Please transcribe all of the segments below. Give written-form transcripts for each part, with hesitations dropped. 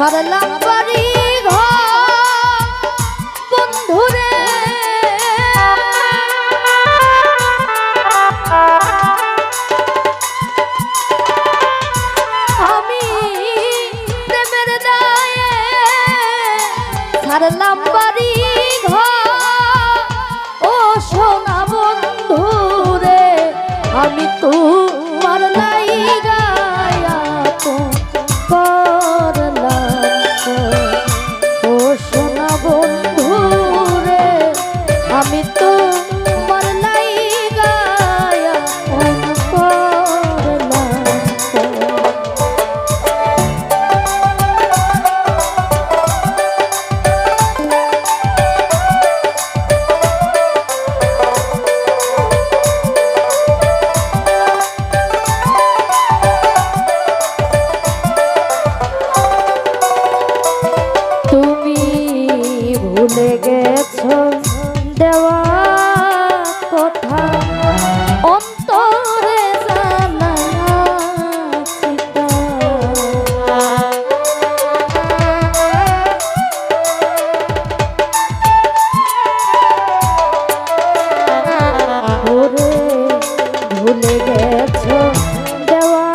ছাড়লাম বাড়ি ঘর বন্ধুরে আমি প্রেমের দায়ে ছাড়লাম বাড়ি ঘর ও সোনা বন্ধুরে আমি তোমার লাইগায়া তো আমি তো তোমার লাইগায়া ফোন করলাম তুমি ভুলে গেছো দেওয়া কথা অন্তরে জানা চিতা ওরে ভুলে গেছো দেওয়া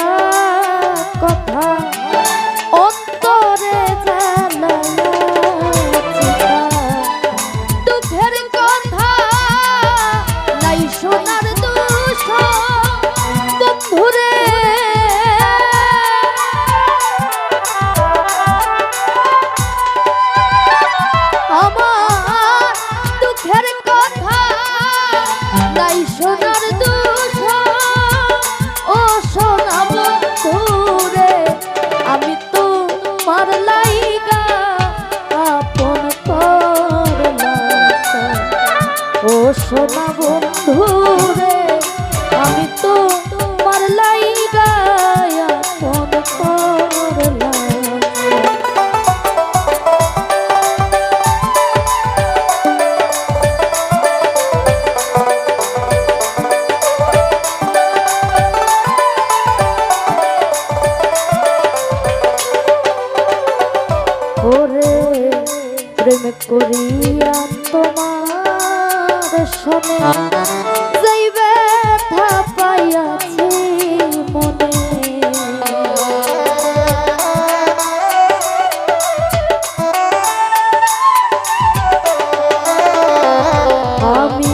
কথা অন্তরে জানা সোনার দুষ বন্ধুরে আমার দুঃখের কথা নাই সোনার দুষ ও সোনা বন্ধুরে আমি তো তোমার লাইগা আপন করলাম ও সোনা বন্ধুরে আমি তো তোমার লাইগায়া ফোন করলাম ওরে প্রেম করিয়া তোমার শোনে যেই ব্যথা পাইয়াছি মনে আমি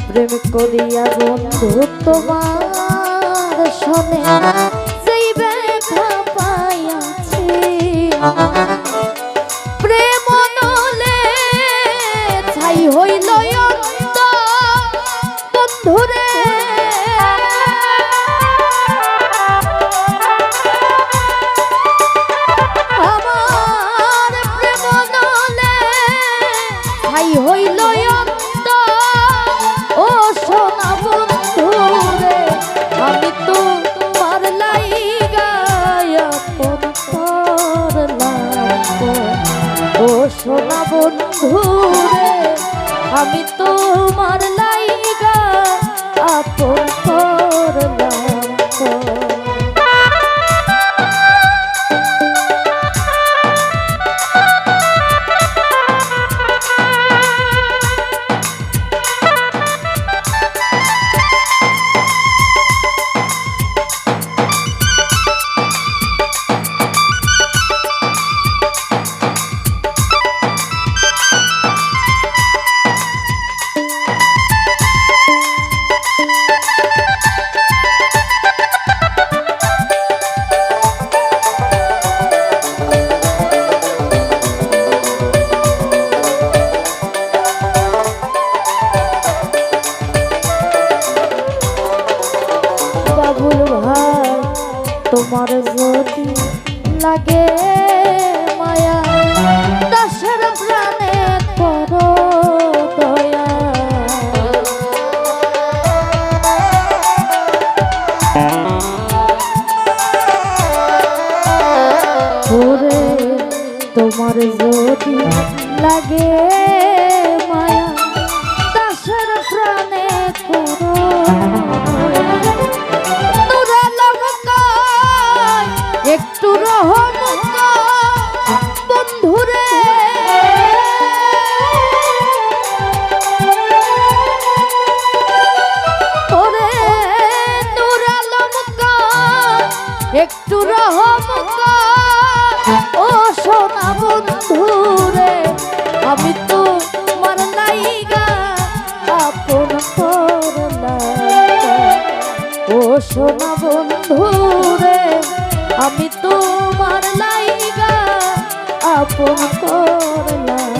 প্রেম করিয়া বন্ধু তোমার শোনে যেই ব্যথা পাইয়াছি প্রেম নলে ছাই হইল বন্ধুরে আমার প্রেম নলে ছাই হইল ও সোনা বন্ধুরে আমি তো তোমার লাইগায়া ফোন করলাম ও সোনা বন্ধুরে আমি তোমার লাইগা আপন করলাম তোমার যদি লাগে মায়া দাসের প্রাণে করো দয়া ওরে তোমার যদি লাগে মায়া দাসের প্রাণে করো একটু রহম একটু রহম কর ও সোনা বন্ধু রে, আমি তো তোমার লাইগা আপন করলাম। ও সোনা বন্ধু রে, আমি তোমার লাইগা আপন করলাম।